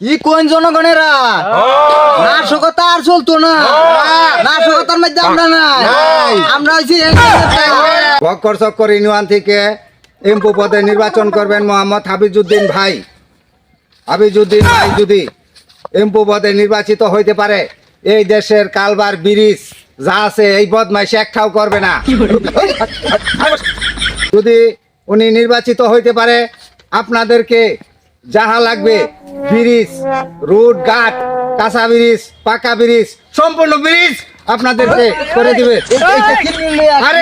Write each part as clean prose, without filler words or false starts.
কি কোন জনগণেরা নাশকতা আর চলতো না, নাশকতার মধ্যে আমরা নাই, আমরা হইছি বক্কর চক্কর ইউনিয়ন থেকে এমপি পদে নির্বাচন করবেন মোহাম্মদ হাবিজউদ্দিন ভাই। হাবিজউদ্দিন ভাই যদি এমপি পদে নির্বাচিত হইতে পারে, এই দেশের কালবার ব্রিজ যা আছে এই বদমাইশ একটাও করবে না। যদি উনি নির্বাচিত হইতে পারে, আপনাদেরকে যাহা লাগবে ব্রিজ, রোড ঘাট, কাঁচা ব্রিজ, পাকা ব্রিজ, সম্পূর্ণ ব্রিজ আপনাদেরকে করে দিবে। আরে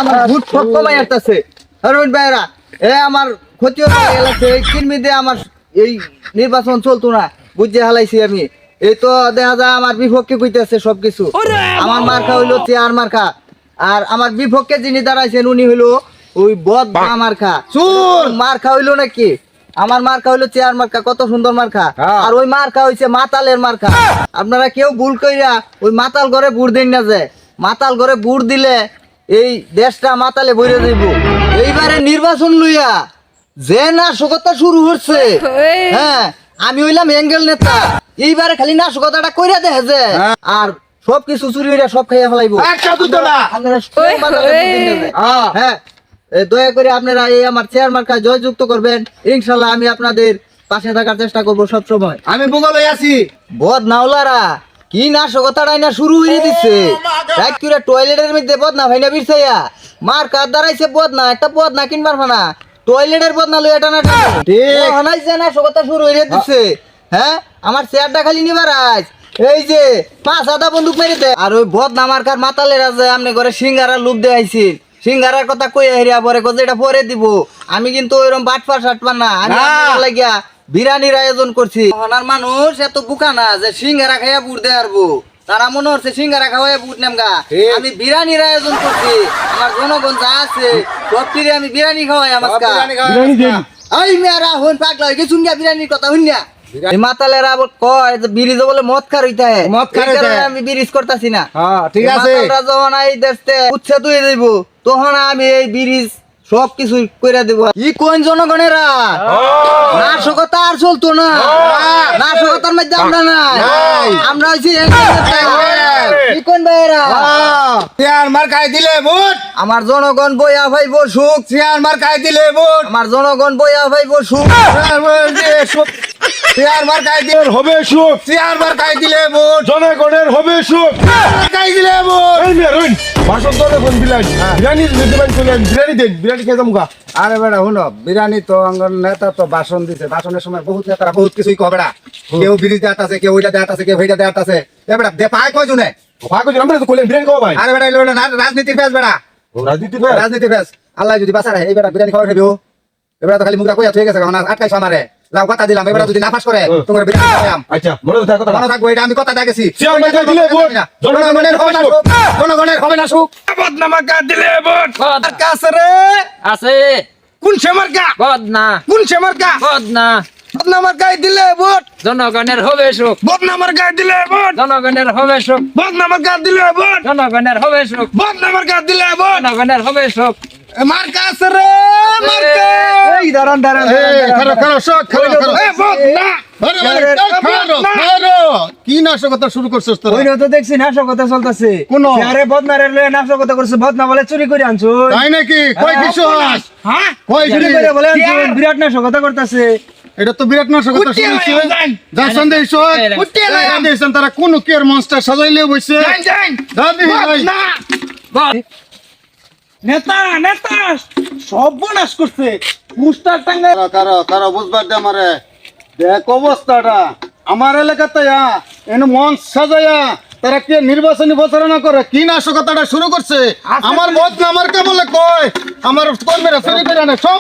আমার ভূত সব কমাই আসতেছে। অরুণ ভাইরা আমার ক্ষতি হয়ে গেছে, কিনমি দিয়ে আমার এই নির্বাচন চলতো না, বুঝে হালাইছি আমি। এই তো দেখা যায় আমার বিপক্ষে কইতেছে সবকিছু। আমার মার্কা হইলো চেয়ার মার্কা, আর আমার বিপক্ষে যিনি দাঁড়াইছেন উনি হইলো ওই বদ মার্কা। চুর মার্কা হইলো নাকি? আমার মার্কা হইলো চেয়ার মার্কা, কত সুন্দর মার্কা। আর ওই মার্কা হইছে মাতালের মার্কা। আপনারা কেউ ভুল কইরা ওই মাতাল ঘরে বুড় দেন না, যে মাতাল ঘরে বুড় দিলে এই দেশটা মাতালে বইরে যাইব। এইবারে নির্বাচন লইয়া যে নাশকতা শুরু হচ্ছে, হ্যাঁ আমি হইলাম এঙ্গেল নেতা, এইবারে খালি নাশকতাটা কইরা দেখে যে আর সবকিছু চুরি হইরা সব খাইয়া ফেলাইবো। আপনারা সব মাতালে বুড় দিন না যে। হ্যাঁ দয়া করে আপনারা এই আমার চেয়ার মার্কা জয়যুক্ত করবেন। ইনশাল্লাহ আমি আপনাদের পাশে থাকার চেষ্টা করবো সব সময়। আমি বগলে আছি। বদ নাওলারা কি নাশকতাটাই না শুরু হয়ে দিচ্ছে। রাত করে টয়লেটের মধ্যে বদনা ভাইনা বিরছাইয়া মার কার দাঁড়াইছে বদনা, একটা বদনা কিনবার না, টয়লেটের বদনা লইয়া টানা ঠিক হানাইছে, নাশকতা শুরু হয়ে দিচ্ছে। হ্যাঁ আমার চেয়ারটা খালি নিবার আজ এই যে 5 বন্দুক মেরে দেয়। আর ওই বদনা আমার কার মাতালেরা যে আপনি ঘরে সিঙ্গারার লুপ দেখাইছিল, সিঙ্গারার কথা কই হেরিয়া পরে কোজে এটা পরে দিব। আমি কিন্তু ওইরকম বাটপার সাটপার না, আমি আপনাদের লাগিয়া বিরিয়ানির আয়োজন করছি। ওনার মানুষ এত বুকা না যে সিঙ্গারা খাইয়া বুট দেয় আরবো, তারা মনে হচ্ছে সিঙ্গারা খাওয়াই বুট নেমগা। আমি বিরিয়ানির আয়োজন করছি, আমার জনগণ যা আছে সব ফিরে আমি বিরিয়ানি খাওয়াই। আমার এই মেয়েরা হন পাগলা হয়ে গেছুন গা, বিরিয়ানির কথা হইন না। মাতালেরা আবার কয় যে ব্রিজ বলে মদ খার হইতে হয়, মদ খার হইতে হয়। আমি ব্রিজ করতেছি না। ঠিক আছে, মাতালরা যখন এই দেশে উচ্ছেদ হয়ে যাইব তখন আমি এই ব্রিজ সবকিছু কইরা দেব। কি কোন জনগণেরা নাশকতা আর চলতো না, নাশকতার মধ্যে আমরা নাই, আমরা হইছি কি কোন ভাইরা। চেয়ার মার্কায় দিলে ভোট, আমার জনগণ বইয়া ভাইব সুখ, চেয়ার মার্কায় দিলে ভোট, আমার জনগণ বইয়া ভাইব সুখ, চেয়ার মার্কায় দিলে হবে সুখ, চেয়ার মার্কায় দিলে ভোট, জনগণের হবে সুখ। মার্কায় দিলে ভোট। এই মেয়ে রইন ভাষণ তো দেখুন বিরিয়ানি দিতে পারেন, বিরিয়ানি দেন, বিরিয়ানি খেয়ে যাবো। আরে বেড়া শুনো, বিরিয়ানি তো আঙ্গন নেতা তো ভাষণ দিছে, ভাষণের সময় বহুত নেতারা বহুত কিছুই কবে না, কেউ ব্রিজ দেয়াত আছে, কেউ ওইটা দেয়াত আছে, কেউ ওইটা দেয়াত আছে। এ বেড়া দে পায় কয় জনে আমরা তো করলেন বিরিয়ানি খাওয়া ভাই। আরে বেড়া এলো রাজনীতির ফেস বেড়া, রাজনীতি রাজনীতির ফেস। আল্লাহ যদি বাঁচা রাখে এই বেড়া বিরিয়ানি খাওয়া খাবি। এবার তো খালি মুখটা কইয়া হয়ে গেছে, আটকাইছো আমারে, লাও কথা দিলাম, এবার যদি নাফাস করে তোমার বিরিয়ানি খাওয়াম। আচ্ছা মনে থাকো, মনে থাকবো, এটা আমি কথা দেখেছি। চেয়ার মার্কায় দিলে ভোট, জনগণের হবে না সুখ, জনগণের হবে না সুখ। বদনামাকা দিলে ভোট। কাছে রে আছে কোন সে মার্কা, বদনা কোন সে মার্কা, বদনা বদনামার গায়ে দিলে ভোট, জনগণের হবে সুখ, বদনামার গায়ে দিলে ভোট, জনগণের হবে সুখ, বদনামার গায়ে দিলে ভোট, জনগণের হবে সুখ, বদনামার গায়ে দিলে ভোট। জনগণের হবে সুখ। মার্কা আছে রে মার্কা। এই দাঁড়ান দাঁড়ান কি নাশকতা শুরু করছিস তোরা? ওই তো দেখছি নাশকতা চলতেছে। কোন? আরে বদনারে লয়ে নাশকতা করছে, বদনা বলে চুরি করে আনছো। তাই নাকি? কই কিছু হ্যাঁ কই চুরি করে বলে আনছো, বিরাট নাশকতা করতেছে। এটা তো বিরাট নাশকতা শুরু হইছে। যা সন্দেহ সন্দেহ তারা কোন কেয়ার মনস্টার সাজাইলে বইছে। দাদি ভাই নেতা নেতা সর্বনাশ করছে, মুস্তার টাঙ্গা। কারো বুঝবার দে আমারে, দেখ অবস্থাটা আমার এলাকাতে এনে মঞ্চ সাজাইয়া তারা কে নির্বাচনী প্রচারণা করে কি নাশকতাটা শুরু করছে। আমার ভোট না আমার কে বলে কয়, আমার কর্মীরা চুরি করে আনে সব